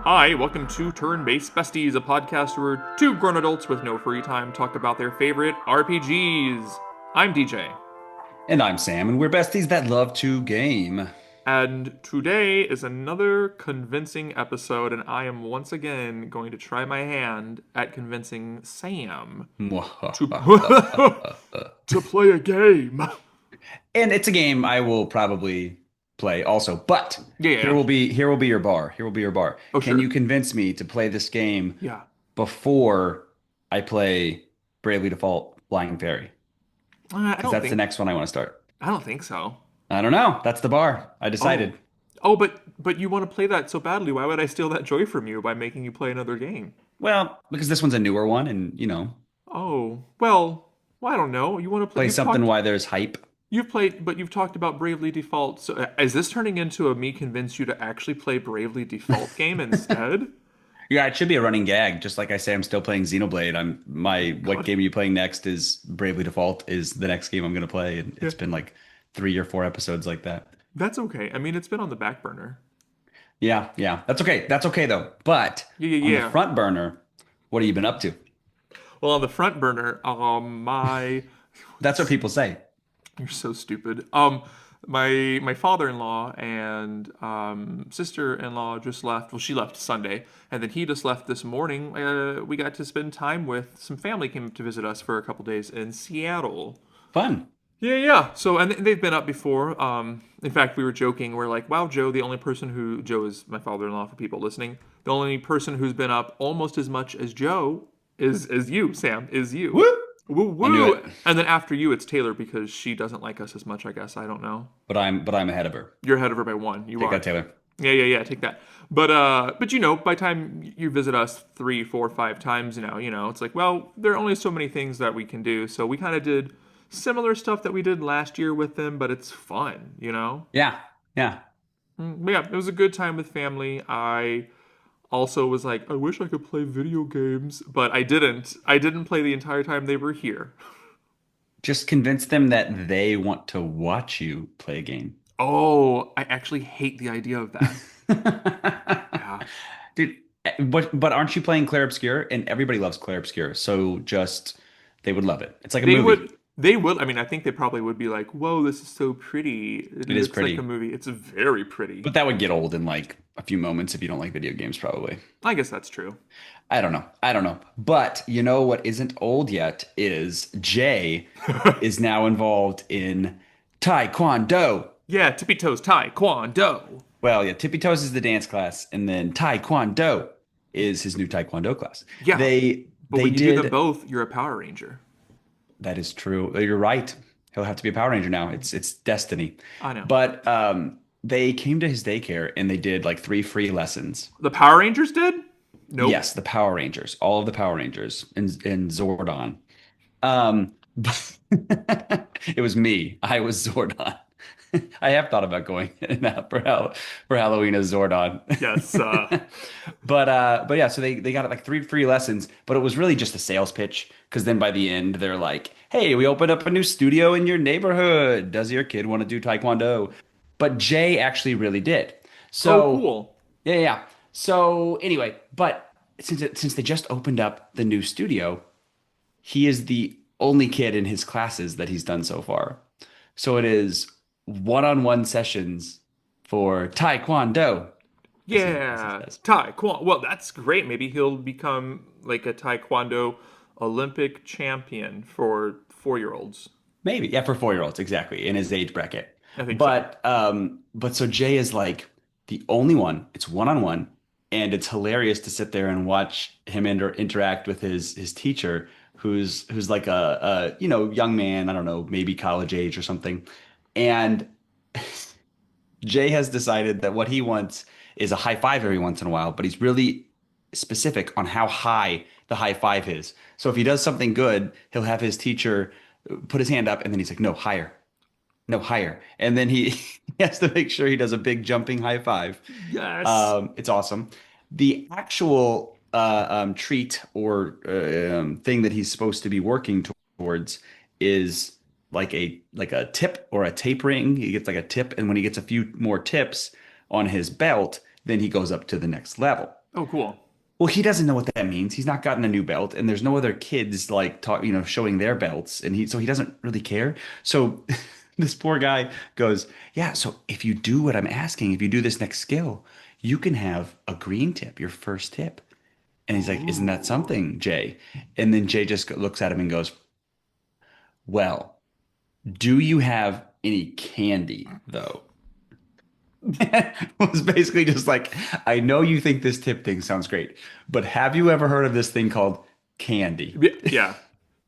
Hi, welcome to Turn-Based Besties, a podcast where two grown adults with no free time talk about their favorite RPGs. I'm DJ, And I'm Sam, and we're besties that love to game. and today is another convincing episode, and I am once again going to try my hand at convincing Sam to to play a game. And it's a game I will probably play also. But Yeah. here will be your bar. Here will be your bar. Oh, Can you sure. convince me to play this game Yeah. before I play Bravely Default Flying Fairy? I Because don't that's the think next one I want to start. I don't think so. I don't know. That's the bar. I Oh. decided. Oh, but you want to play that so badly. Why would I steal that joy from you by making you play another game? Well, because this one's a newer one, and Oh, well, I don't know. You want to play? play something while there's hype. You've played, but you've talked about Bravely Default. So, is this turning into a me convince you to actually play Bravely Default game instead? Yeah, it should be a running gag. Just like I say, I'm still playing Xenoblade. What God, game are you playing next is Bravely Default is the next game I'm gonna play. And yeah, it's been like 3 or 4 episodes like that. that's okay. I mean, it's been on the back burner. Yeah, yeah. That's okay. That's okay though. But Yeah, yeah, on the yeah. front burner, what have you been up to? Well, on the front burner, my That's what people say. you're so stupid. My father-in-law and sister-in-law just left. Well, she left Sunday, and then he just left this morning. We got to spend time with some family came to visit us for a couple days in Seattle. Fun. Yeah, yeah. So, and they've been up before. In fact, we were joking. We're like, "Wow, Joe, the only person who Joe is my father-in-law for people listening. The only person who's been up almost as much as Joe is you, Sam. Is you. Whoop. Woo I knew woo. it. And then after you, it's Taylor because she doesn't like us as much. I guess I don't know. But I'm ahead of her. You're ahead of her by one. You Take that, are. Taylor. Yeah, yeah, yeah. Take that. But you know, by the time you visit us three, four, 5 times, it's like, well, there are only so many things that we can do. So we kind of did similar stuff that we did last year with them, but it's fun. Yeah. Yeah. But yeah, it was a good time with family. I also was like, I wish I could play video games, but I didn't. I didn't play the entire time they were here. Just convince them that they want to watch you play a game. Oh, I actually hate the idea of that. Yeah. Dude, but aren't you playing Clair Obscur? And everybody loves Clair Obscur, so just they would love it. It's like a They movie. would. They would. I mean, I think they probably would be like, "Whoa, this is so pretty. It It is looks like a pretty, movie. It's very pretty." but that would get old in like a few moments if you don't like video games, probably. I guess that's true. I don't know. I don't know. But you know what isn't old yet is Jay is now involved in Taekwondo. Yeah, tippy toes tie, Kwon-do. Well, yeah, Tippy Toes is the dance class, and then Taekwondo is his new Taekwondo class. Yeah, They but they when you do them did. both, you're a Power Ranger. That is true. You're right. He'll have to be a Power Ranger now. It's destiny. I know. But they came to his daycare and they did like 3 free lessons. The Power Rangers did? Nope. Yes, the Power Rangers, all of the Power Rangers in Zordon. Um, it was me. I was Zordon. I have thought about going for Halloween as Zordon. Yes. But yeah, so they got like 3 free lessons, but it was really just a sales pitch because then by the end they're like, "Hey, we opened up a new studio in your neighborhood. Does your kid want to do Taekwondo?" But Jay actually really did. Oh, So cool. yeah, yeah. So anyway, but since they just opened up the new studio, he is the only kid in his classes that he's done so far. So it is one-on-one sessions for Taekwondo, as he Yeah, says. Taekwondo. Well, that's great. Maybe he'll become like a Taekwondo Olympic champion for 4-year-olds. Maybe, yeah, for 4 year olds, exactly, in his age bracket. I think so. But so Jay is like the only one. It's one-on-one, and it's hilarious to sit there and watch him interact with his teacher, who's like a young man, I don't know, maybe college age or something. And Jay has decided that what he wants is a high five every once in a while, but he's really specific on how high the high five is. So if he does something good, he'll have his teacher put his hand up and then he's like, no, higher, no, higher. And then he, he has to make sure he does a big jumping high five. Yes. It's awesome. The actual treat or thing that he's supposed to be working towards is like a tip or a tapering. He gets like a tip, and when he gets a few more tips on his belt, then he goes up to the next level. Oh, cool. Well, he doesn't know what that means. He's not gotten a new belt, and there's no other kids like talk, showing their belts, and he doesn't really care. So this poor guy goes, "Yeah, so if you do what I'm asking, if you do this next skill, you can have a green tip, your first tip." And he's like, "Isn't that Ooh. something, Jay?" And then Jay just looks at him and goes, "Well, do you have any candy though?" Was basically just like, I know you think this tip thing sounds great, but have you ever heard of this thing called candy? Yeah.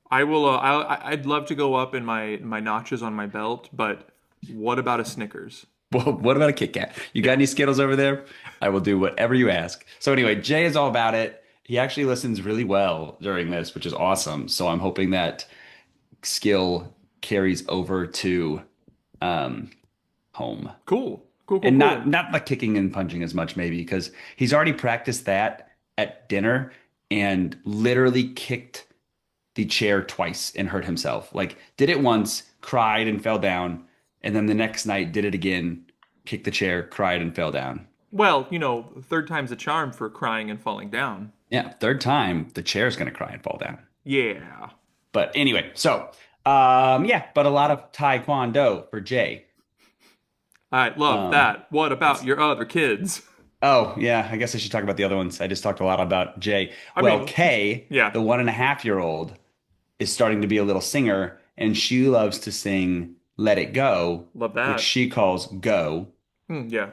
I will. I'd love to go up in my notches on my belt, but what about a Snickers? Well, what about a Kit Kat? You got Yeah. any Skittles over there? I will do whatever you ask. So anyway, Jay is all about it. He actually listens really well during this, which is awesome. So I'm hoping that skill carries over to um, home. Cool. Cool. Cool. And not Cool. not like kicking and punching as much maybe because he's already practiced that at dinner and literally kicked the chair twice and hurt himself. Like did it once, cried and fell down, and then the next night did it again, kicked the chair, cried and fell down. Well, third time's a charm for crying and falling down. Yeah, third time the chair's gonna cry and fall down. Yeah. But anyway, so yeah, but a lot of Taekwondo for Jay. I love Um that. What about it's your other kids? Oh, yeah. I guess I should talk about the other ones. I just talked a lot about Jay. I Well, mean, Kay, yeah. the 1.5-year-old, is starting to be a little singer, and she loves to sing Let It Go, Love which that. she calls Go, Yeah.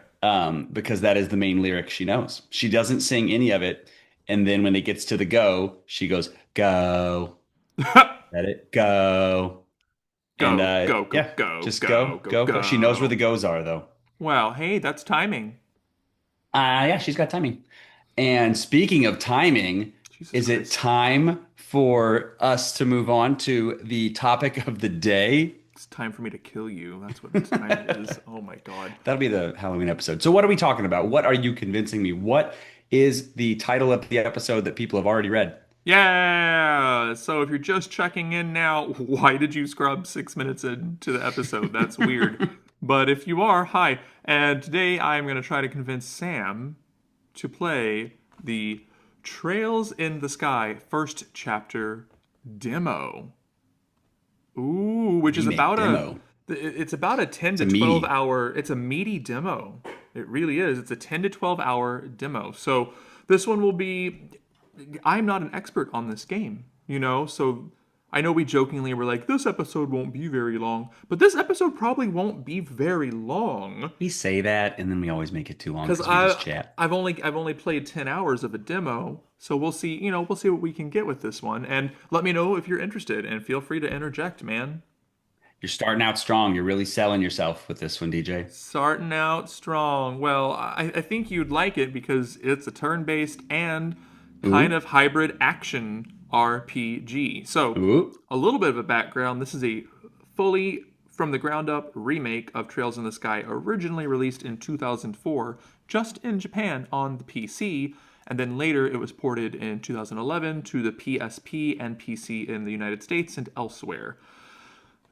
because that is the main lyric she knows. She doesn't sing any of it. And then when it gets to the go, she goes, Go, let it go. And Go, go, go, yeah, go, just go, go, go, go, go. She knows where go. the goes are, though. Wow, hey, that's timing. Yeah, she's got timing. And speaking of timing, Jesus is it Christ. time for us to move on to the topic of the day? It's time for me to kill you. That's what time it is. Oh my God. That'll be the Halloween episode. So, what are we talking about? What are you convincing me? What is the title of the episode that people have already read? Yeah. So if you're just checking in now, why did you scrub 6 minutes into the episode? That's weird. But if you are, hi. And today I'm going to try to convince Sam to play the Trails in the Sky first chapter demo. Ooh, which is Remake about demo. it's about a 10 It's to a 12 meaty. hour, it's a meaty demo. It really is. It's a 10 to 12 hour demo. So this one will be, I'm not an expert on this game, so I know we jokingly were like, this episode won't be very long, but this episode probably won't be very long We say that, and then we always make it too long because because we just chat. I've only played 10 hours of a demo. So we'll see, we'll see what we can get with this one. And let me know if you're interested and feel free to interject, man. You're starting out strong. You're really selling yourself with this one, DJ. Starting out strong. Well, I think you'd like it because it's a turn based and kind Ooh, of hybrid action RPG. So, ooh. a little bit of a background, this is a fully from the ground up remake of Trails in the Sky, originally released in 2004, just in Japan on the PC. And then later it was ported in 2011 to the PSP and PC in the United States and elsewhere.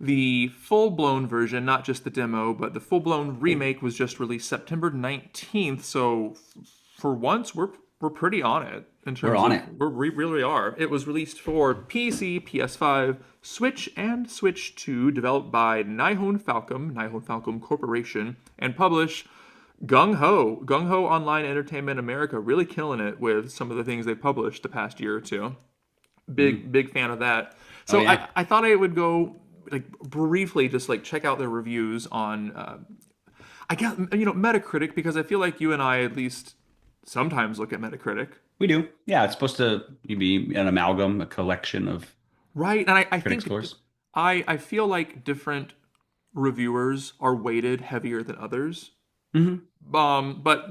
The full blown version, not just the demo, but the full blown remake was just released September 19th. So for once, we're pretty on it in We're terms on of it. we really are. It was released for PC, PS5, Switch, and Switch 2, developed by Nihon Falcom Corporation, and published Gung Ho Online Entertainment America, really killing it with some of the things they published the past year or two. Mm. Big fan of that. Oh So yeah. I thought I would go like briefly just like check out their reviews on I guess Metacritic, because I feel like you and I at least sometimes look at Metacritic, We do. Yeah, it's supposed to be an amalgam, a collection of right? And I critic think scores. I feel like different reviewers are weighted heavier than others. Hmm. But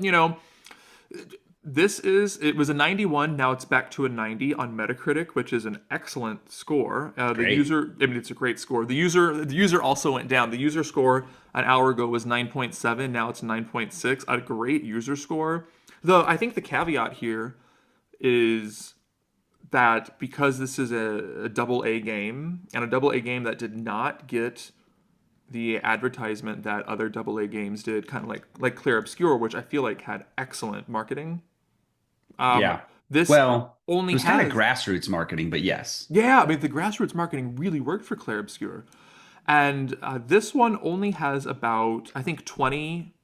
it was a 91. Now it's back to a 90 on Metacritic, which is an excellent score. The Great. user, I mean, it's a great score. The user also went down. The user score an hour ago was 9.7. Now it's 9.6. A great user score. Though I think the caveat here is that because this is a double A game, and a double A game that did not get the advertisement that other double A games did, kind of like Clear Obscure, which I feel like had excellent marketing. Yeah. This Well, it only was kind of has grassroots marketing, but yes. yeah, I mean the grassroots marketing really worked for Clair Obscur, and this one only has about I think 20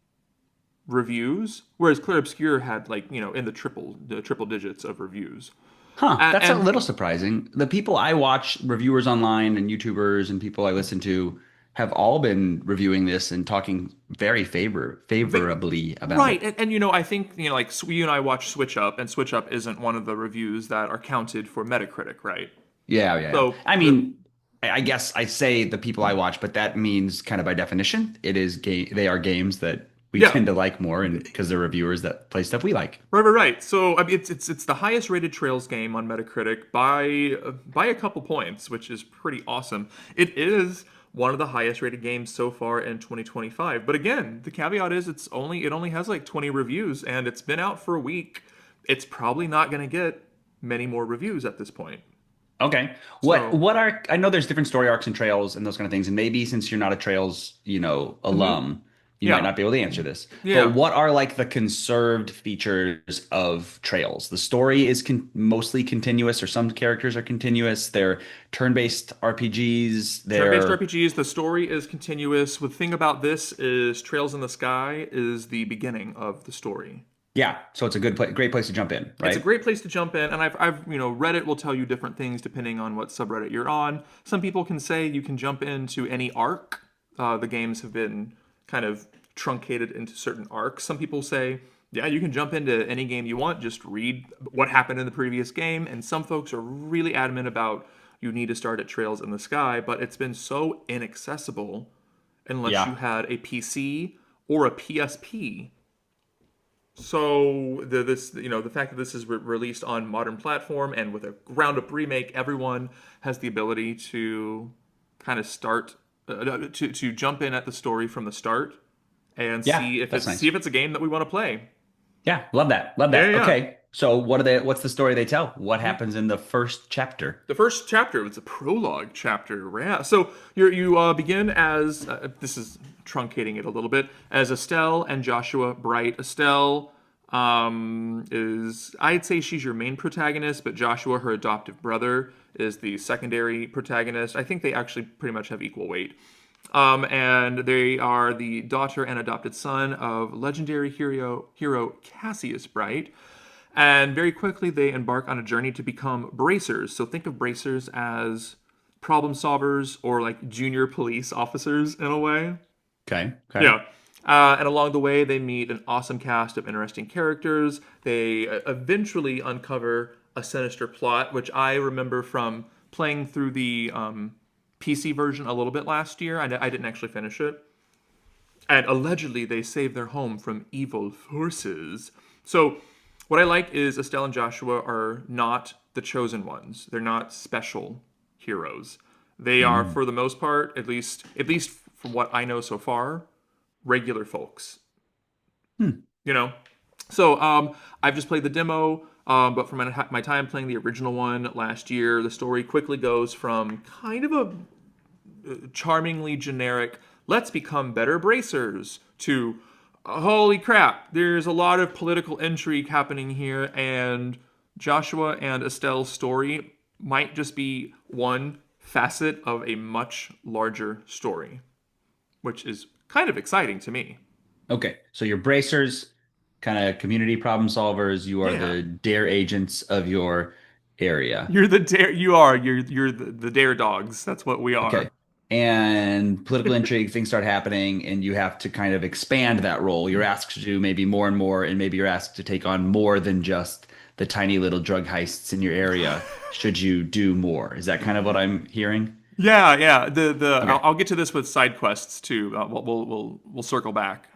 reviews, whereas Clair Obscur had like in the triple digits of reviews. Huh, that's a And little surprising. The people I watch, reviewers online and YouTubers and people I listen to, have all been reviewing this and talking very favorably about right, it. and I think like you and I watch Switch Up, and Switch Up isn't one of the reviews that are counted for Metacritic, right? Yeah, yeah, yeah. So I the mean, I guess I say the people I watch, but that means kind of by definition, it is they are games that we yeah, tend to like more, and because they're reviewers that play stuff we like. right. So I mean, it's the highest rated Trails game on Metacritic by a couple points, which is pretty awesome. It is one of the highest rated games so far in 2025. But again, the caveat is it only has like 20 reviews, and it's been out for a week. It's probably not going to get many more reviews at this point. Okay. So, What are I know there's different story arcs and trails and those kind of things, and maybe since you're not a Trails, mhm, alum, you might yeah, not be able to answer this. But yeah. what are like the conserved features of Trails? The story is mostly continuous, or some characters are continuous. They're turn-based RPGs. Turn-based They're RPGs, the story is continuous. The thing about this is Trails in the Sky is the beginning of the story. Yeah, so it's a great place to jump in, It's a right? great place to jump in, and I've Reddit will tell you different things depending on what subreddit you're on. Some people can say you can jump into any arc. The games have been kind of truncated into certain arcs. Some people say, yeah, you can jump into any game you want, just read what happened in the previous game. And some folks are really adamant about you need to start at Trails in the Sky, but it's been so inaccessible unless you Yeah. had a PC or a PSP. So the fact that this is released on modern platform and with a ground up remake, everyone has the ability to kind of start to jump in at the story from the start and Yeah, see if that's it's see nice. if it's a game that we want to play. Yeah, love that. Love Yeah, that. yeah, yeah. Okay. So what's the story they tell? What happens in the first chapter? The first chapter was a prologue chapter. Yeah. So you begin as this is truncating it a little bit as Estelle and Joshua Bright. Estelle is I'd say she's your main protagonist, but Joshua, her adoptive brother, is the secondary protagonist. I think they actually pretty much have equal weight. And they are the daughter and adopted son of legendary hero Cassius Bright. And very quickly, they embark on a journey to become bracers. So think of bracers as problem solvers or like junior police officers in a way. Okay. Okay. Yeah. And along the way, they meet an awesome cast of interesting characters. They eventually uncover a sinister plot, which I remember from playing through the PC version a little bit last year. I didn't actually finish it. And allegedly, they save their home from evil forces. So, what I like is Estelle and Joshua are not the chosen ones. They're not special heroes. They are, Mm. for the most part, at least from what I know so far, regular folks. Hmm. You know. So I've just played the demo, but from my time playing the original one last year, the story quickly goes from kind of a charmingly generic "let's become better bracers" to "holy crap, there's a lot of political intrigue happening here, and Joshua and Estelle's story might just be one facet of a much larger story," which is kind of exciting to me. Okay. So you're bracers, kind of community problem solvers. You are Yeah. the dare agents of your area. You're the dare dogs. That's what we Okay. are. And political intrigue, things start happening, and you have to kind of expand that role. You're asked to do maybe more and more, and maybe you're asked to take on more than just the tiny little drug heists in your area. Should you do more? Is that kind of what I'm hearing? Yeah. The Okay. I'll get to this with side quests too. We'll circle back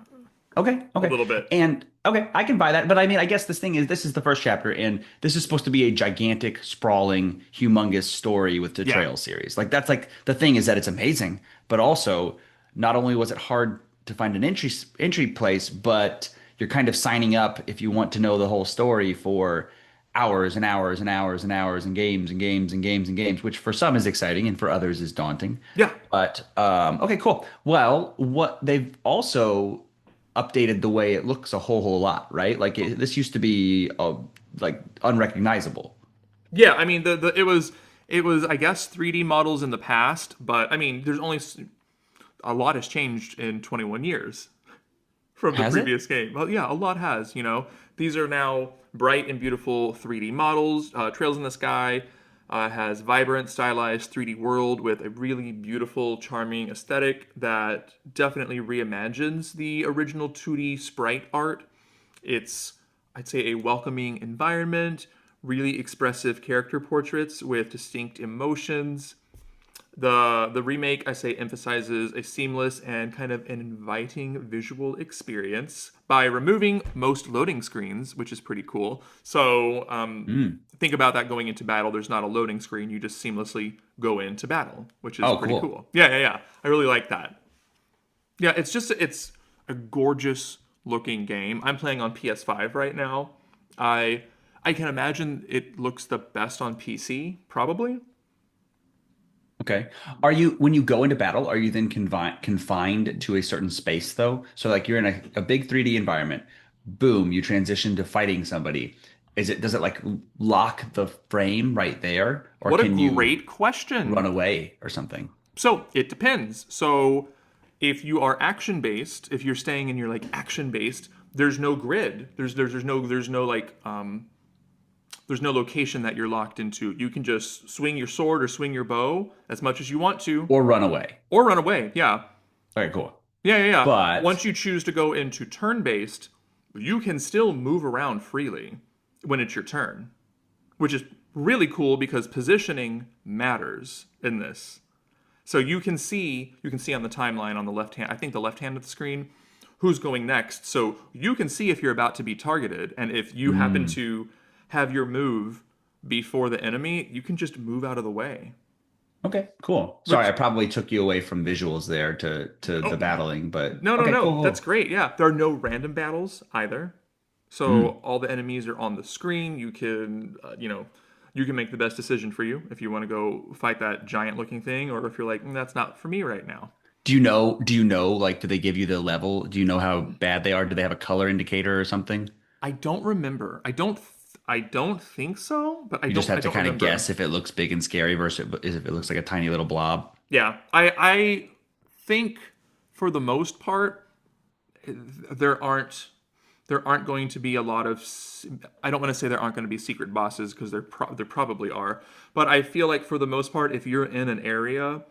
Okay, a okay. little bit. And okay, I can buy that. But I mean, I guess this is the first chapter, and this is supposed to be a gigantic, sprawling, humongous story with the Yeah. Trail series. Like that's like the thing is that it's amazing, but also not only was it hard to find an entry place, but you're kind of signing up if you want to know the whole story for hours and hours and hours and hours and games and games and games and games, which for some is exciting and for others is daunting. Yeah. But okay, cool. Well, what they've also updated the way it looks a whole lot, right? Like this used to be like unrecognizable. Yeah, I mean it was I guess 3D models in the past, but I mean there's only a lot has changed in 21 years from the Has it? previous game. Well, yeah, a lot has. These are now bright and beautiful 3D models. Trails in the Sky has vibrant, stylized 3D world with a really beautiful, charming aesthetic that definitely reimagines the original 2D sprite art. It's, I'd say, a welcoming environment, really expressive character portraits with distinct emotions. The remake, I say, emphasizes a seamless and kind of an inviting visual experience by removing most loading screens, which is pretty cool. So Mm. think about that going into battle. There's not a loading screen. You just seamlessly go into battle, which is Oh, pretty cool. cool. Yeah, yeah, yeah. I really like that. Yeah, it's a gorgeous looking game. I'm playing on PS5 right now. I I can imagine it looks the best on PC, probably. Okay. Are you, when you go into battle, are you then confined to a certain space though? So like you're in a big 3D environment, boom, you transition to fighting somebody. Does it like lock the frame right there? Or What a can you great run question. away or something? So it depends. So if you are action based, if you're staying in your like action based, there's no grid. There's no like there's no location that you're locked into. You can just swing your sword or swing your bow as much as you want to, Or run away? or run away. Yeah, Okay, cool. yeah, yeah, yeah. But Once you choose to go into turn based, you can still move around freely when it's your turn, which is really cool because positioning matters in this. So you can see on the timeline on the left hand, I think the left hand of the screen, who's going next. So you can see if you're about to be targeted, and if you happen mm, to have your move before the enemy, you can just move out of the way. okay, cool. Sorry, I Which probably took you away from visuals there to the oh battling, but no no okay, no, cool, that's cool. great. Yeah, there are no random battles either. So Mm. all the enemies are on the screen. You can make the best decision for you if you want to go fight that giant looking thing, or if you're like, that's not for me right now. Do you know, like, do they give you the level? Do you know how bad they are? Do they have a color indicator or something? I don't remember. I don't think so, but I You just don't I have to don't kind of remember. guess if it looks big and scary versus if it looks like a tiny little blob. Yeah. I think for the most part there aren't there aren't going to be a lot of I don't want to say there aren't going to be secret bosses because there probably are, but I feel like for the most part if you're in an area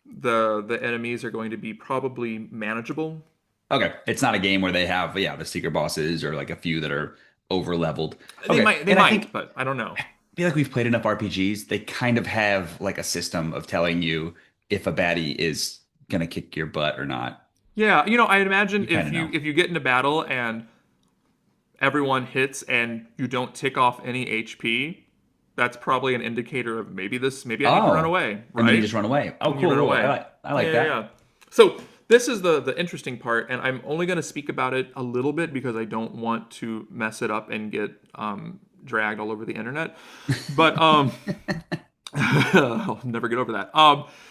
the enemies are going to be probably manageable. Okay, it's not a game where they have, yeah, the secret bosses or like a few that are over leveled. They Okay, might they and I might, think but I don't know. feel like we've played enough RPGs. They kind of have like a system of telling you if a baddie is gonna kick your butt or not. Yeah, I imagine You kind if of you know. if you get into battle and everyone hits and you don't tick off any HP, that's probably an indicator of maybe I need to run Oh, away, and then you right? just run away. Oh, And you cool, run cool. away. I Yeah, like yeah, yeah. that. So this is the interesting part, and I'm only going to speak about it a little bit because I don't want to mess it up and get dragged all over the internet. But I'll never get over that.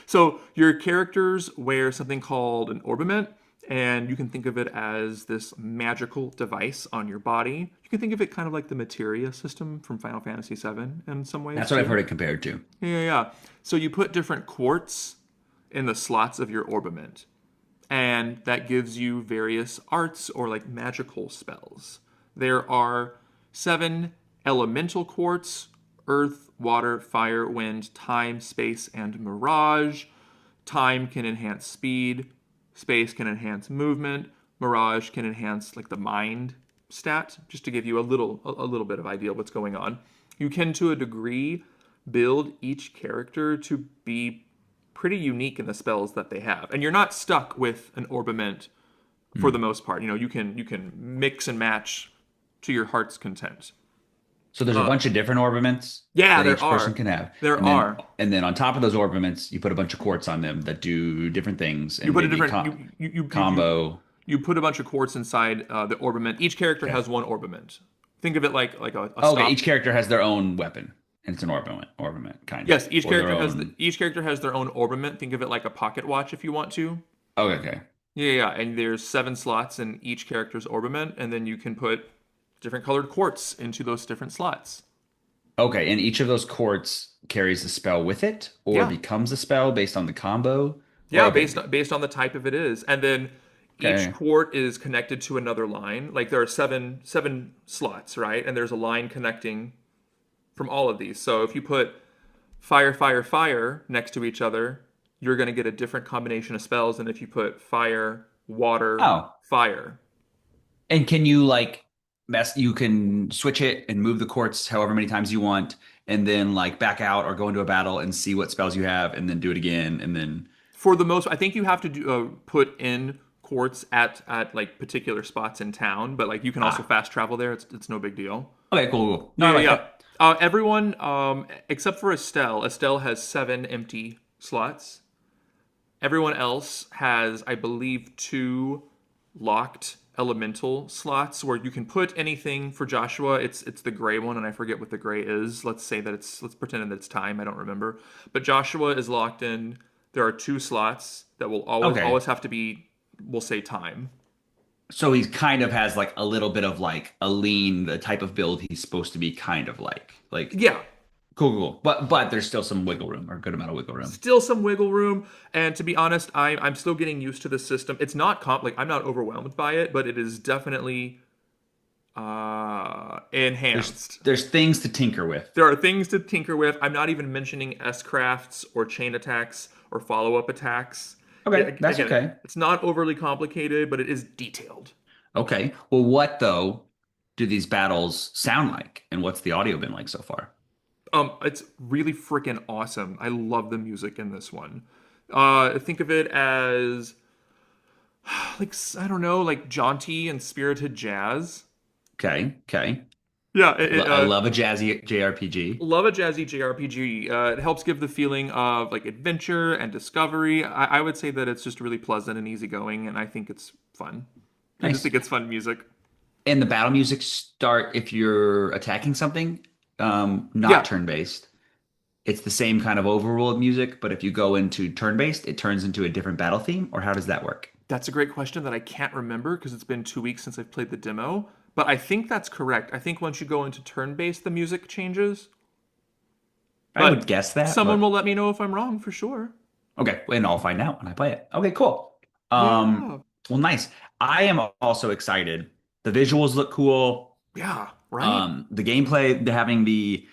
So your characters wear something called an orbiment, and you can think of it as this magical device on your body. You can think of it kind of like the materia system from Final Fantasy VII in some ways That's what I've too. heard it compared to. Yeah, yeah, yeah. So you put different quartz in the slots of your orbiment, and that gives you various arts or like magical spells. There are 7 elemental quartz: earth, water, fire, wind, time, space, and mirage. Time can enhance speed, space can enhance movement, mirage can enhance like the mind stat, just to give you a little bit of idea of what's going on. You can to a degree build each character to be pretty unique in the spells that they have. And you're not stuck with an orbiment for the Hmm. most part. You can mix and match to your heart's content. So there's a Uh, bunch of different orbiments yeah, that there each person are. can have. There And then are. and then on top of those orbiments, you put a bunch of quartz on them that do different things You and put a maybe different you combo. you put a bunch of quartz inside the orbiment. Each character Okay. has one orbiment. Think of it like a Oh, okay, each stop. character has their own weapon. And it's an orbiment kind of. Yes, each Or their character has own. each character has their own orbiment. Think of it like a pocket watch if you want to. Okay, okay. Yeah, yeah, and there's 7 slots in each character's orbiment, and then you can put different colored quartz into those different slots. Okay, and each of those quartz carries a spell with it, or Yeah, becomes a spell based on the combo. Or yeah, okay, based on the type of it is, and then each okay. quart is connected to another line. Like there are seven slots, right? And there's a line connecting from all of these. So if you put fire, fire, fire next to each other, you're going to get a different combination of spells than if you put fire, water, Oh, fire. and can you like mess? You can switch it and move the quartz however many times you want, and then like back out or go into a battle and see what spells you have, and then do it again, and then For the most, I think you have to put in quartz at like particular spots in town, but like you can also ah, fast travel there. It's no big deal. okay, cool, cool. No, Yeah, I yeah, like yeah. that. Everyone, except for Estelle. Estelle has 7 empty slots. Everyone else has, I believe, 2 locked elemental slots where you can put anything. For Joshua, it's the gray one, and I forget what the gray is. Let's pretend that it's time. I don't remember. But Joshua is locked in. There are 2 slots that will Okay, always have to be, we'll say, time. so he kind of has like a little bit of like a lean, the type of build he's supposed to be, kind of like Yeah, cool, cool, cool. But there's still some wiggle room or a good amount of wiggle room. still some wiggle room. And to be honest, I'm still getting used to the system. It's not like I'm not overwhelmed by it, but it is definitely There's enhanced. there's things to tinker with. There are things to tinker with. I'm not even mentioning S crafts or chain attacks or follow up attacks. Okay, that's Again, okay. it's not overly complicated, but it is detailed. Okay. Well, what though do these battles sound like, and what's the audio been like so far? It's really freaking awesome. I love the music in this one. Think of it as like, I don't know, like jaunty and spirited jazz. Okay, okay. Yeah, I love a jazzy JRPG. love a jazzy JRPG. It helps give the feeling of like adventure and discovery. I would say that it's just really pleasant and easygoing, and I think it's fun. I just Nice. think it's fun music. And the battle music start if you're attacking something, not Yeah, turn-based. It's the same kind of overworld music, but if you go into turn-based, it turns into a different battle theme, or how does that work? that's a great question that I can't remember because it's been 2 weeks since I've played the demo. But I think that's correct. I think once you go into turn-based, the music changes. I would But guess that, someone will but let me know if I'm wrong for sure. okay, and I'll find out when I play it. Okay, cool. Yeah, Well, nice. I am also excited. The visuals look cool. yeah, right. The gameplay, they're having the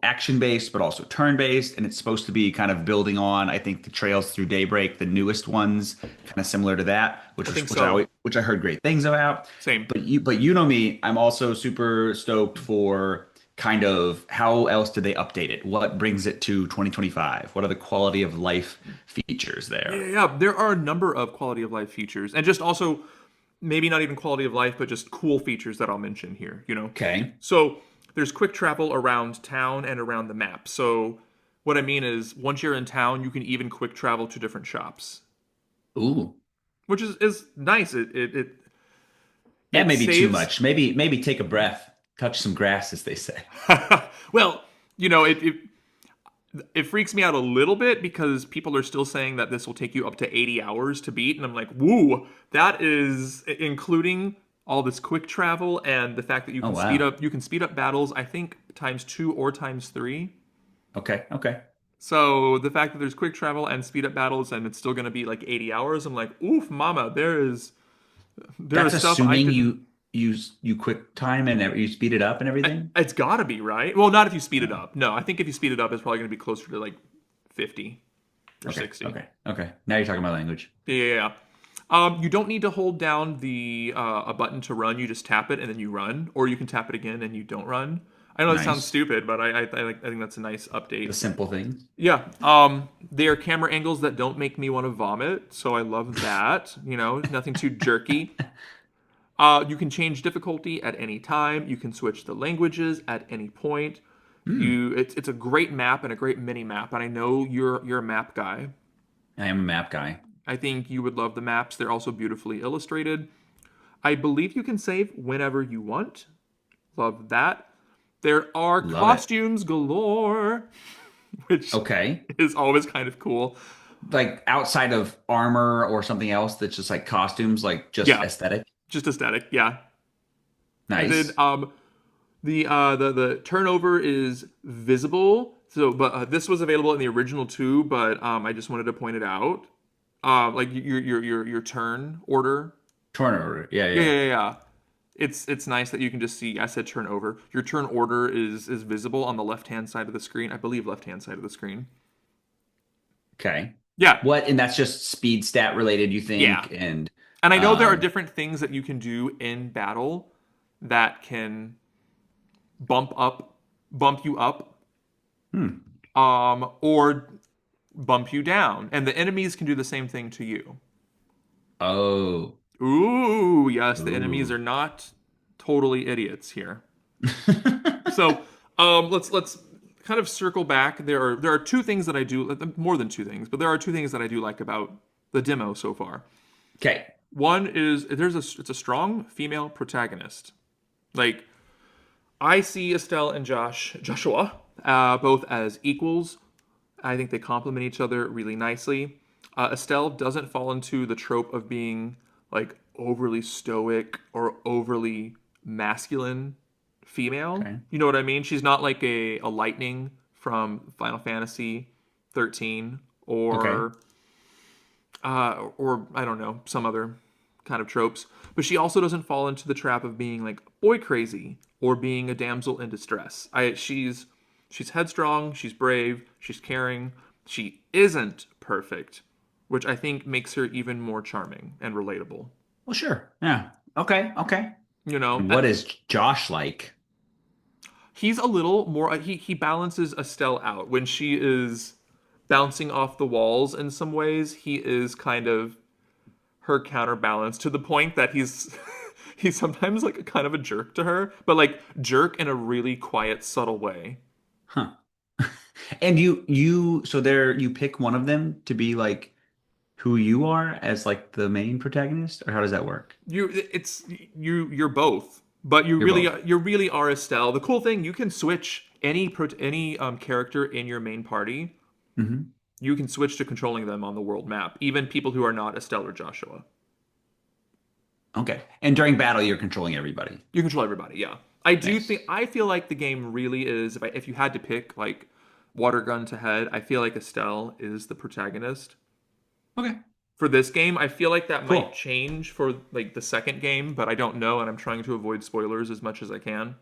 action based, but also turn based, and it's supposed to be kind of building on, I think, the Trails Through Daybreak, the newest ones, kind of similar to that, I think so. which I heard great things about. Same. But you know me, I'm also super stoked for kind of how else did they update it? What brings it to 2025? What are the quality of life features Yeah, there? yeah, yeah. There are a number of quality of life features, and just also maybe not even quality of life, but just cool features that I'll mention here. Okay. So there's quick travel around town and around the map. So what I mean is, once you're in town, you can even quick travel to different shops, Ooh. which is nice. That It may be too saves. much. Maybe take a breath, touch some grass, as they say. Well, you know, it freaks me out a little bit because people are still saying that this will take you up to 80 hours to beat, and I'm like, woo, that is including all this quick travel and the fact that Oh wow. you can speed up battles, I think times 2 or times 3. Okay, okay. So the fact that there's quick travel and speed up battles and it's still going to be like 80 hours, I'm like, oof, mama, there That's is stuff I assuming could. you quick time and you speed it up and everything. It's got to be right. Well, not if you speed it Oh, up. No, I think if you speed it up, it's probably going to be closer to like 50 or okay, 60. okay, okay. Now you're talking my language. Yeah, yeah, yeah. You don't need to hold down the a button to run. You just tap it and then you run, or you can tap it again and you don't run. I know that sounds Nice. stupid, but I think that's a nice The update. simple things. Yeah. They are camera angles that don't make me want to vomit, so I love that. Nothing too jerky. You can change difficulty at any time. You can switch the languages at any point. Hmm. It's a great map and a great mini map, and I know you're a map guy. I am a map guy. I think you would love the maps. They're also beautifully illustrated. I believe you can save whenever you want. Love that. There are Love it. costumes galore, which Okay. is always kind of cool. Like outside of armor or something else that's just like costumes, like just Yeah, aesthetic. just aesthetic. Yeah. And then Nice. the turnover is visible. So, but this was available in the original too. But I just wanted to point it out. Like your turn order. Turnover. Yeah, Yeah, yeah, yeah. yeah, yeah. It's nice that you can just see. I said turnover. Your turn order is visible on the left hand side of the screen. I believe left hand side of the screen. Okay. Yeah, What, and that's just speed stat related, you yeah. think? And And I know there are um, different things that you can do in battle that can bump up, bump you up, hmm. or bump you down, and the enemies can do the same thing to you. Oh. Ooh, yes, the enemies Ooh. are not totally idiots here. So, let's kind of circle back. There are two things that I do, more than two things, but there are two things that I do like about the demo so far. Okay. One is it's a strong female protagonist. Like I see Estelle and Joshua, both as equals. I think they complement each other really nicely. Estelle doesn't fall into the trope of being like overly stoic or overly masculine female. Okay. You know what I mean? She's not like a lightning from Final Fantasy 13 Okay. or I don't know, some other kind of tropes. But she also doesn't fall into the trap of being like boy crazy or being a damsel in distress. She's headstrong, she's brave, she's caring. She isn't perfect, which I think makes her even more charming and relatable. Well, sure. Yeah. Okay. Okay. You know, And what is Josh like? he's a little more. He balances Estelle out when she is bouncing off the walls. In some ways, he is kind of her counterbalance to the point that he's he's sometimes like a kind of a jerk to her, but like jerk in a really quiet, subtle way. Huh. And so there you pick one of them to be like who you are as like the main protagonist, or how does that work? It's you're both, but You're both. you really are Estelle. The cool thing, you can switch any character in your main party. Hmm. You can switch to controlling them on the world map, even people who are not Estelle or Joshua. Okay. And during battle, you're controlling everybody. You control everybody. Yeah, I do think Nice. I feel like the game really is. If you had to pick like water gun to head, I feel like Estelle is the protagonist Okay. for this game. I feel like that might Cool. change for like the second game, but I don't know, and I'm trying to avoid spoilers as much as I can.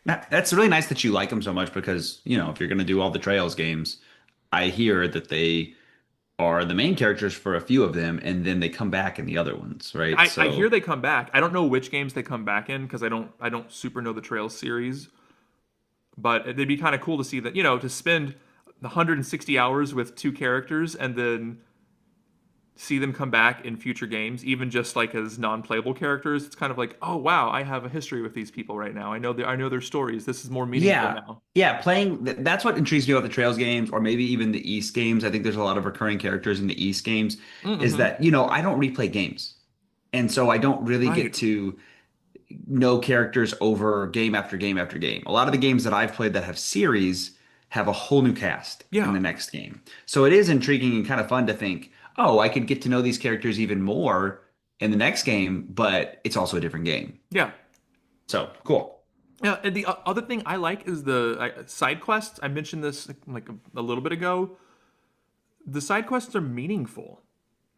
That's really nice that you like them so much because, if you're going to do all the Trails games, I hear that they are the main characters for a few of them and then they come back in the other ones, right? I hear So, they come back. I don't know which games they come back in because I don't super know the Trails series, but it'd be kind of cool to see that to spend 160 hours with two characters and then see them come back in future games, even just like as non-playable characters. It's kind of like, oh wow, I have a history with these people right now. I know their stories. This is more meaningful yeah. now. Yeah, that's what intrigues me about the Trails games or maybe even the East games. I think there's a lot of recurring characters in the East games is Mm-hmm. that, I don't replay games. And so I don't really get Right. to know characters over game after game after game. A lot of the games that I've played that have series have a whole new cast in Yeah. the next game. So it is intriguing and kind of fun to think, oh, I could get to know these characters even more in the next game, but it's also a different game. Yeah. So cool. Yeah, and the other thing I like is the side quests. I mentioned this like a little bit ago. The side quests are meaningful.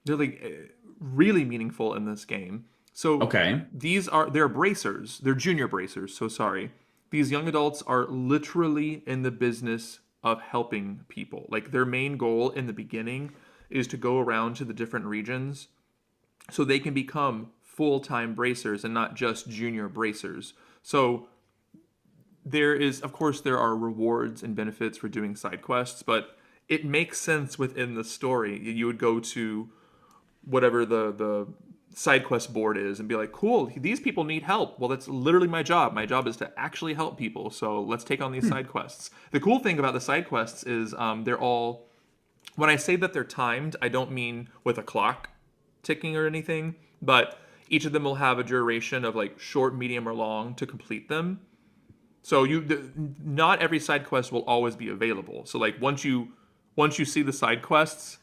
They're like really meaningful in this game. So Okay. they're bracers. They're junior bracers. So sorry. These young adults are literally in the business of helping people. Like their main goal in the beginning is to go around to the different regions so they can become full-time bracers and not just junior bracers. So of course there are rewards and benefits for doing side quests, but it makes sense within the story. You would go to whatever the side quest board is and be like, cool, these people need help. Well, that's literally my job. My job is to actually help people. So let's take on these Hmm. side quests. The cool thing about the side quests is they're all, when I say that they're timed, I don't mean with a clock ticking or anything, but each of them will have a duration of like short, medium, or long to complete them. So not every side quest will always be available. So like once you see the side quests,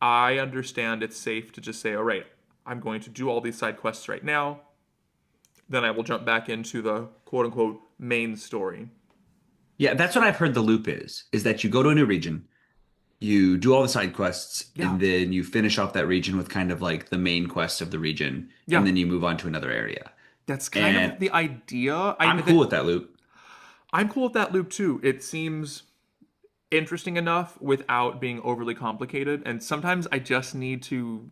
I understand it's safe to just say, all right, I'm going to do all these side quests right now. then I will jump back into the quote unquote main story. Yeah, that's what I've heard the loop is that you go to a new region, you do all the side quests, Yeah, and then you finish off that region with kind of like the main quest of the region, and yeah, then you move on to another area. that's kind And of the idea. I'm cool with that loop. I'm cool with that loop too. It seems interesting enough without being overly complicated. And sometimes I just need to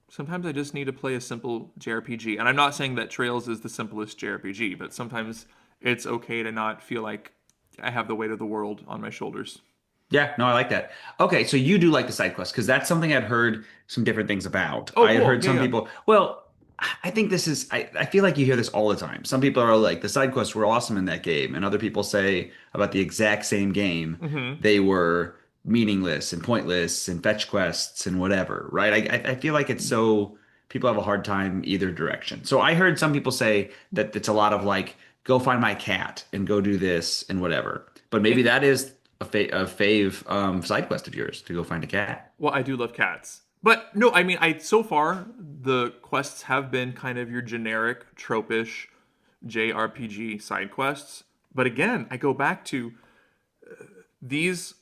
play a simple JRPG. And I'm not saying that Trails is the simplest JRPG, but sometimes it's okay to not feel like I have the weight of the world on my shoulders. Yeah, no, I like that. Okay, so you do like the side quests because that's something I'd heard some different things about. Oh, I had cool. heard Yeah, some yeah. people, well, I think this is, I feel like you hear this all the time. Some people are like, the side quests were awesome in that game, and other people say about the exact same game, Hmm. they were meaningless and pointless and fetch quests and whatever, right? I feel like it's so, people have a hard time either direction. So I heard some people say that it's a lot of like, go find my cat and go do this and whatever. But maybe It, that is a fave side quest of yours to go find a cat. well, I do love cats. But no, I mean, I so far the quests have been kind of your generic tropish JRPG side quests. But again, I go back to these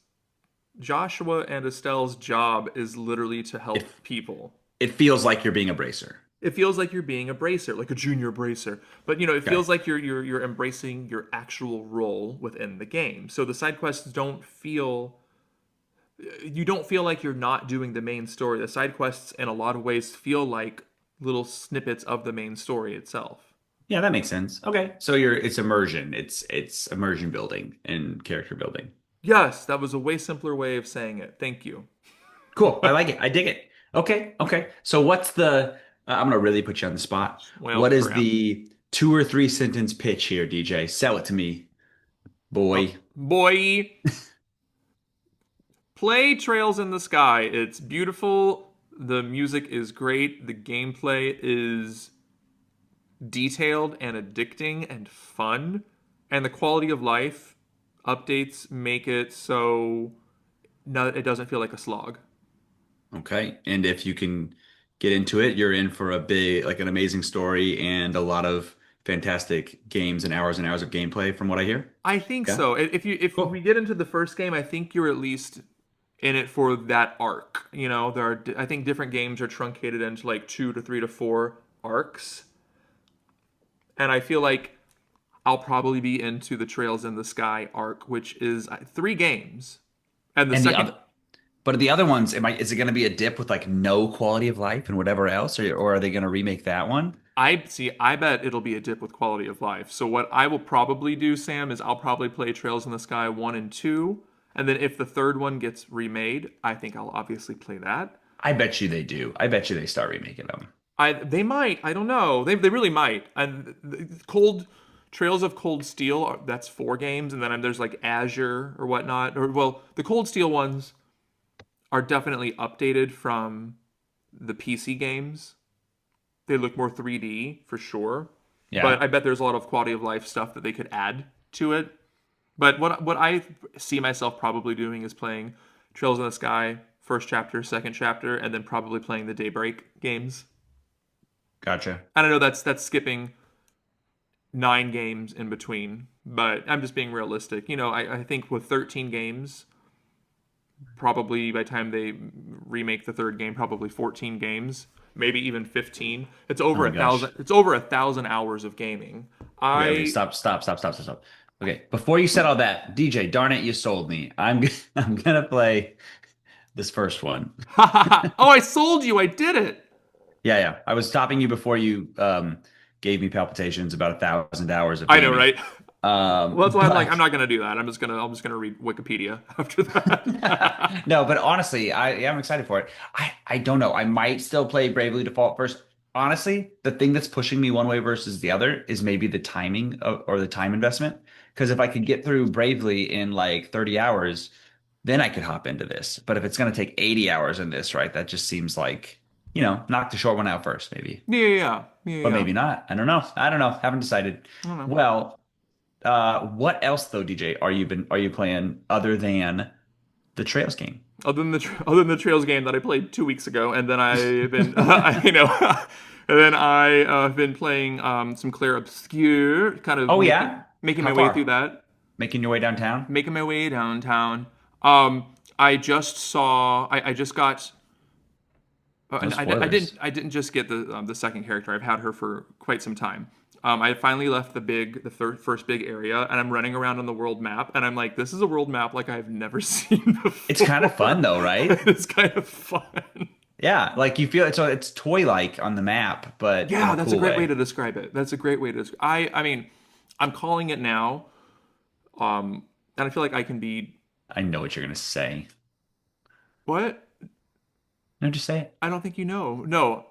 Joshua and Estelle's job is literally to help If people. it feels like you're being a bracer. It feels like you're being a bracer, like a junior bracer. But it Okay. feels like you're embracing your actual role within the game. So the side quests don't feel you don't feel like you're not doing the main story. The side quests in a lot of ways feel like little snippets of the main story itself. Yeah, that makes sense. Okay. So it's immersion. It's immersion building and character building. Yes, that was a way simpler way of saying it. Thank you. Cool. I like it. I dig it. Okay. Okay. So what's the I'm gonna really put you on the spot. Well, What is crap. the 2 or 3 sentence pitch here, DJ? Sell it to me, Oh, boy. boy, play Trails in the Sky. It's beautiful. The music is great. The gameplay is detailed and addicting and fun. And the quality of life updates make it so no, it doesn't feel like a slog. Okay. And if you can get into it, you're in for a big, like an amazing story and a lot of fantastic games and hours of gameplay from what I hear. I think Yeah. so. If we Cool. get into the first game, I think you're at least in it for that arc. I think different games are truncated into like 2 to 3 to 4 arcs, and I feel like I'll probably be into the Trails in the Sky arc, which is 3 games. And the And the second, other, but the other ones, is it going to be a dip with like no quality of life and whatever else, or are they going to remake that one? I bet it'll be a dip with quality of life. So what I will probably do, Sam, is I'll probably play Trails in the Sky 1 and 2, and then if the third one gets remade, I think I'll obviously play that. I bet you they do. I bet you they start remaking them. They might. I don't know. They really might. And Cold Trails of Cold Steel. That's 4 games, and then there's like Azure or whatnot. Or well, the Cold Steel ones are definitely updated from the PC games. They look more 3D for sure. But Yeah. I bet there's a lot of quality of life stuff that they could add to it. But what I see myself probably doing is playing Trails in the Sky first chapter, second chapter, and then probably playing the Daybreak games. Gotcha. And I know that's skipping 9 games in between, but I'm just being realistic. I think with 13 games, probably by the time they remake the third game, probably 14 games, maybe even 15. It's Oh over my a gosh. thousand. It's over 1,000 hours of gaming. Okay, okay, I stop. Okay, before you said all that, DJ, darn it, you sold me. I'm gonna play this first one. oh, I sold you. I did it. Yeah, yeah. I was stopping you before you gave me palpitations about 1,000 hours of I know, gaming. right? Well, that's why I'm like, I'm But not gonna do that. I'm just gonna read Wikipedia after that. no, but honestly, I'm excited for it. I don't know. I might still play Bravely Default first. Honestly, the thing that's pushing me one way versus the other is maybe the timing or the time investment. Because if I could get through Bravely in like 30 hours, then I could hop into this. But if it's going to take 80 hours in this, right, that just seems like, knock the short one out first, maybe. Yeah, yeah, yeah, But yeah. maybe not. I don't know. I don't know. Haven't decided. I don't know. Well, what else though, DJ, are you playing other than the Trails game? Other than the Trails game that I played 2 weeks ago, and then I've been, And then I have been playing some Clair Obscur, kind of Oh making yeah? making How my way through far? that, Making your way downtown? making my way downtown. I just saw. I just got. No And I didn't. spoilers. I didn't just get the second character. I've had her for quite some time. I finally left first big area, and I'm running around on the world map, and I'm like, this is a world map like I've never seen It's kind of fun before. though, right? It's kind of fun. Yeah, like you feel it's toy-like on the map, but in Yeah, a that's a cool great way way. to describe it. That's a great way to describe. I mean, I'm calling it now, and I feel like I can be I know what you're gonna say. what? No, just say it. I don't think you know. No,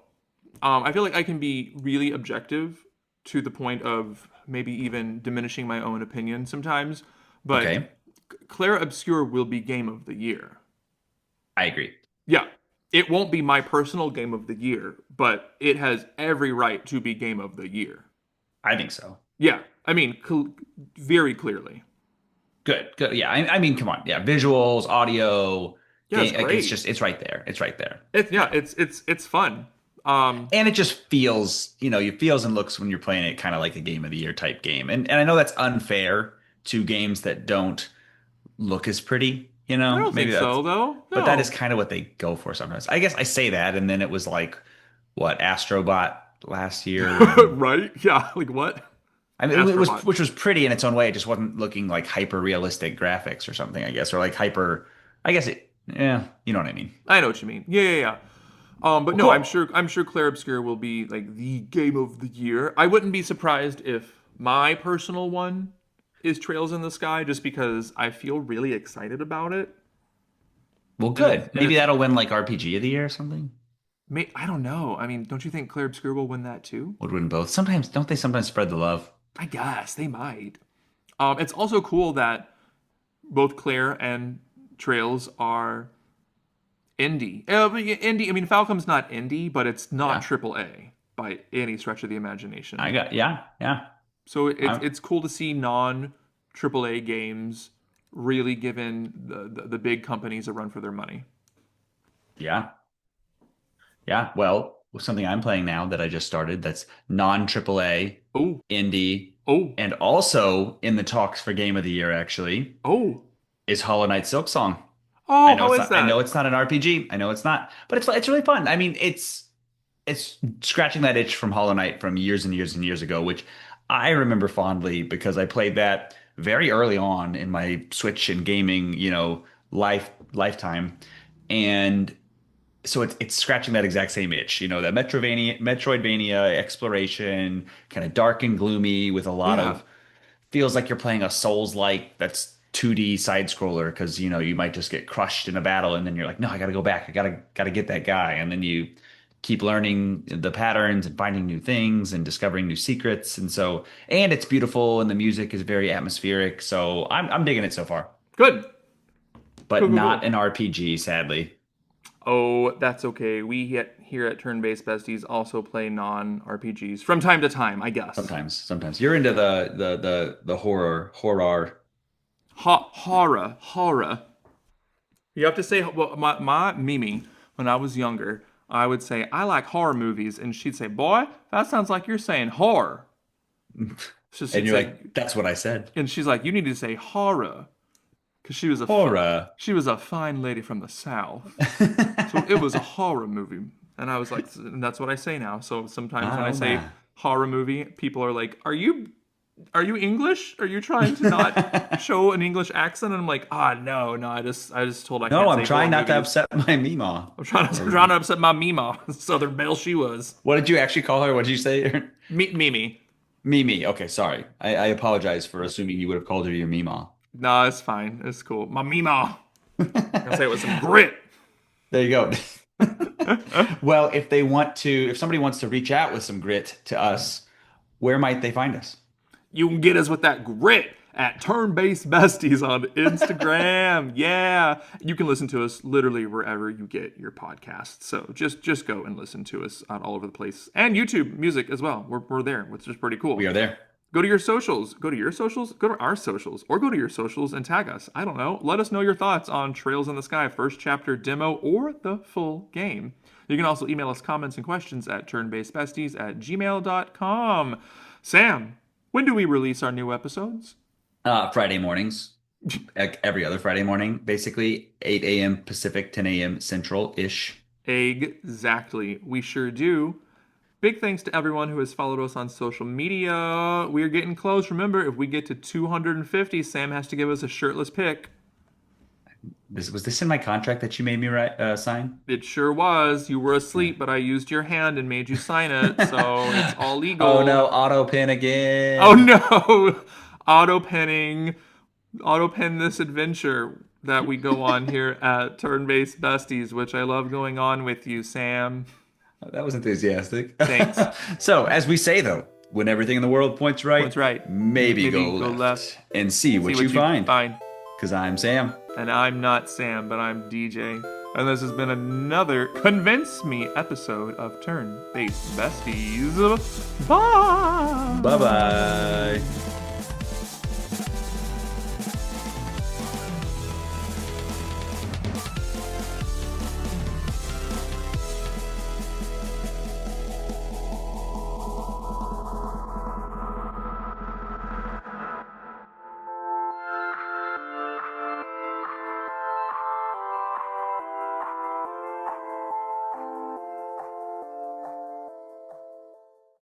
I feel like I can be really objective to the point of maybe even diminishing my own opinion sometimes. But Okay, Claire Obscure will be game of the year. I agree. Yeah, it won't be my personal game of the year, but it has every right to be game of the year. I think so. Yeah, I mean, very clearly. Good, good. Yeah, I mean, come on. Yeah, visuals, audio, Yeah, it's game. Like great. it's right there. It's right there. It's yeah, Yeah, it's fun. and it just feels, it feels and looks when you're playing it kind of like a game of the year type game. And I know that's unfair to games that don't look as pretty. I don't Maybe think that's, so though. but that is No. kind of what they go for sometimes. I guess I say that, and then it was like what Astrobot last year, and Right? Yeah, like what? I mean, it was Astrobot. which was pretty in its own way. It just wasn't looking like hyper realistic graphics or something, I guess, or like hyper. I guess it. Yeah, you know what I mean. I know what you mean. Yeah, yeah, yeah. But Well, no, cool. I'm sure Clair Obscur will be like the game of the year. I wouldn't be surprised if my personal one is Trails in the Sky, just because I feel really excited about it, Well, and good. Maybe that'll win like RPG of the year or something. I don't know. I mean, don't you think Clair Obscur will win that too? Would win both. Sometimes, don't they sometimes spread the love? I guess they might. It's also cool that both Claire and Trails are indie. But yeah, indie. I mean, Falcom's not indie, but it's not Yeah. AAA by any stretch of the I imagination. got, yeah, yeah. So it's I'm, it's cool to see non AAA games really giving the big companies a run for their money. yeah, yeah. Well, something I'm playing now that I just started that's non AAA, Oh, indie, oh, and also in the talks for Game of the Year actually oh, is Hollow Knight Silk Song. oh! How is I know that? it's not an RPG. I know it's not, but it's really fun. I mean, it's scratching that itch from Hollow Knight from years and years and years ago, which I remember fondly because I played that very early on in my Switch and gaming, lifetime. And so it's scratching that exact same itch, that Metroidvania exploration, kind of dark and gloomy with a lot Yeah, of feels like you're playing a Souls-like that's 2D side scroller because you might just get crushed in a battle and then you're like, no, I gotta go back. I gotta get that guy. And then you keep learning the patterns and finding new things and discovering new secrets. And it's beautiful and the music is very atmospheric. So I'm digging it so far. good, But cool, cool, not cool. an RPG, sadly. Oh, that's okay. Here at Turn Based Besties also play non RPGs from time to time, I guess. Sometimes you're into the horror. Horror. You have to say, well, my Mimi, when I was younger, I would say, I like horror movies. And she'd say, boy, that sounds like you're saying horror. So And she'd you're say, like, that's what I said. and she's like, you need to say horror. Because Horror. she was a fine lady from the South. So it was a horror movie. And I was like, and that's what I say now. So sometimes when I Oh say my. horror movie, people are like, are you English? Are you trying to not show an English accent? And I'm like, no, no, I just told I No, can't I'm say horror trying not to movies. upset my Mima. I'm trying to upset my Mima, Southern Belle she was. What did you actually call her? What did you say? Mimi. Mimi. Okay, sorry. I apologize for assuming you would have called her your Mima. No, it's fine. It's cool. My Mima. I gotta say it with some grit. There you go. Well, if somebody wants to reach out with some grit to us, where might they find us? You can get us with that grit at Turn Based Besties on Instagram. Yeah. You can listen to us literally wherever you get your podcasts. So just go and listen to us all over the place. And YouTube music as well. We're there, which is pretty We cool. are there. Go to your socials. Go to your socials. Go to our socials. Or go to your socials and tag us. I don't know. Let us know your thoughts on Trails in the Sky, first chapter demo, or the full game. You can also email us comments and questions at turnbasedbesties@gmail.com. Sam, when do we release our new episodes? Friday mornings. Every other Friday morning, basically 8 a.m. Pacific, 10 a.m. Central-ish. Exactly. We sure do. Big thanks to everyone who has followed us on social media. We are getting close. Remember, if we get to 250, Sam has to give us a shirtless pic. Was this in my contract that you made me sign? It sure was. You were asleep, but I used your hand and made you sign it, so it's all Oh no, legal. auto pin Oh again. no! Auto penning. Auto pen this adventure that we go on here at Turn Based Besties, which I love going on with you, Sam. That was enthusiastic. Thanks. So, as we say though, when everything in the world points right, Points right. maybe Maybe go go left. left and see See what what you find. find. Because I'm Sam. And I'm not Sam, but I'm DJ. And this has been another Convince Me episode of Turn Based Besties. Bye! Bye bye.